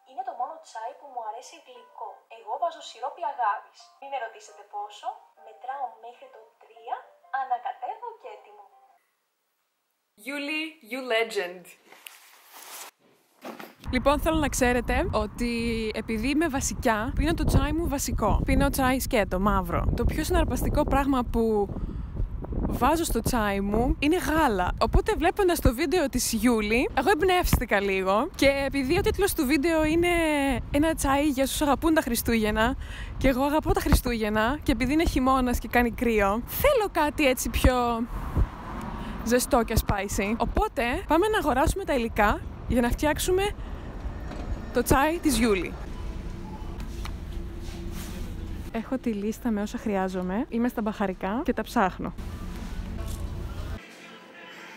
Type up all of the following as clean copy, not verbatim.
Είναι το μόνο τσάι που μου αρέσει γλυκό. Εγώ βάζω σιρόπι αγάπης. Μην με ρωτήσετε πόσο. Μετράω μέχρι το 3, ανακατεύω και έτοιμο. Γιούλη, you legend. Λοιπόν, θέλω να ξέρετε ότι επειδή είμαι βασικιά, πίνω το τσάι μου βασικό. Πίνω τσάι σκέτο, μαύρο. Το πιο συναρπαστικό πράγμα που βάζω στο τσάι μου είναι γάλα. Οπότε βλέποντας το βίντεο της Γιούλη, εγώ εμπνεύστηκα λίγο και επειδή ο τίτλος του βίντεο είναι ένα τσάι για όσους αγαπούν τα Χριστούγεννα και εγώ αγαπώ τα Χριστούγεννα και επειδή είναι χειμώνας και κάνει κρύο, θέλω κάτι έτσι πιο ζεστό και spicy. Οπότε πάμε να αγοράσουμε τα υλικά για να φτιάξουμε το τσάι της Γιούλη. Έχω τη λίστα με όσα χρειάζομαι. Είμαι στα μπαχαρικά και τα ψάχνω.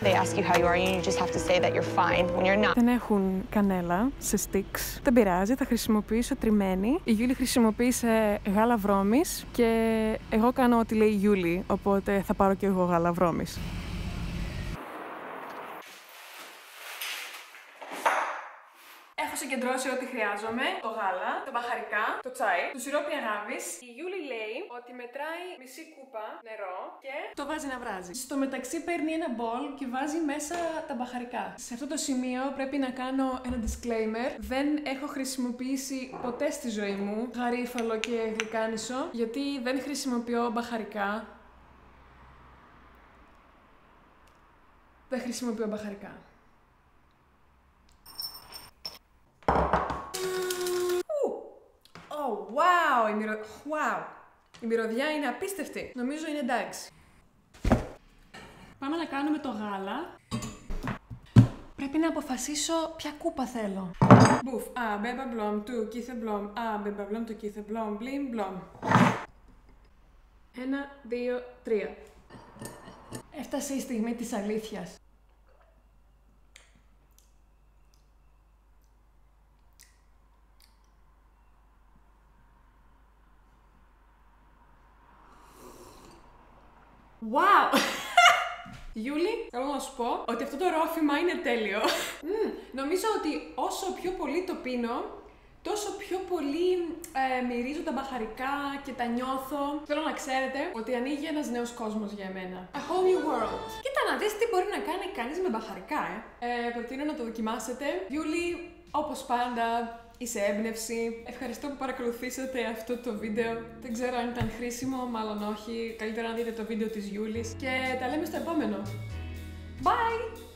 They ask you how you are, you just have to say that you're fine when you're not. Δεν έχουν κανέλα σε sticks. Δεν πειράζει, θα χρησιμοποιήσω τριμμένη. Η Γιούλη χρησιμοποίησε γάλα βρώμης και εγώ κάνω ό,τι λέει η Γιούλη, οπότε θα πάρω και εγώ γάλα βρώμης. Έχω συγκεντρώσει ό,τι χρειάζομαι. Το γάλα, τα μπαχαρικά, το τσάι, το σιρόπι αγάπης. Η Γιούλη λέει ότι μετράει μισή κούπα νερό και το βάζει να βράζει. Στο μεταξύ παίρνει ένα μπολ και βάζει μέσα τα μπαχαρικά. Σε αυτό το σημείο πρέπει να κάνω ένα disclaimer. Δεν έχω χρησιμοποιήσει ποτέ στη ζωή μου γαρίφαλο και γλυκάνισο, γιατί δεν χρησιμοποιώ μπαχαρικά. Δεν χρησιμοποιώ μπαχαρικά. Wow! Η μυρωδιά είναι απίστευτη. Νομίζω είναι εντάξει. Πάμε να κάνουμε το γάλα. Πρέπει να αποφασίσω ποια κούπα θέλω. Μπουφ, μπέμπα μπλομ, του κίθε μπλομ, μπέμπα μπλομ, του κίθε μπλομ, μπλιμ μπλομ. 1, 2, 3. Έφτασε η στιγμή της αλήθειας. Wow! Γιούλη, θέλω να σου πω ότι αυτό το ρόφημα είναι τέλειο. Νομίζω ότι όσο πιο πολύ το πίνω, τόσο πιο πολύ μυρίζω τα μπαχαρικά και τα νιώθω. Θέλω να ξέρετε ότι ανοίγει ένας νέος κόσμος για εμένα. A whole new world. Κοίτα να δεις τι μπορεί να κάνει κανείς με μπαχαρικά, προτείνω να το δοκιμάσετε. Γιούλη, όπως πάντα, είσαι έμπνευση. Ευχαριστώ που παρακολουθήσατε αυτό το βίντεο. Δεν ξέρω αν ήταν χρήσιμο, μάλλον όχι. Καλύτερα να δείτε το βίντεο της Γιούλης. Και τα λέμε στο επόμενο. Bye!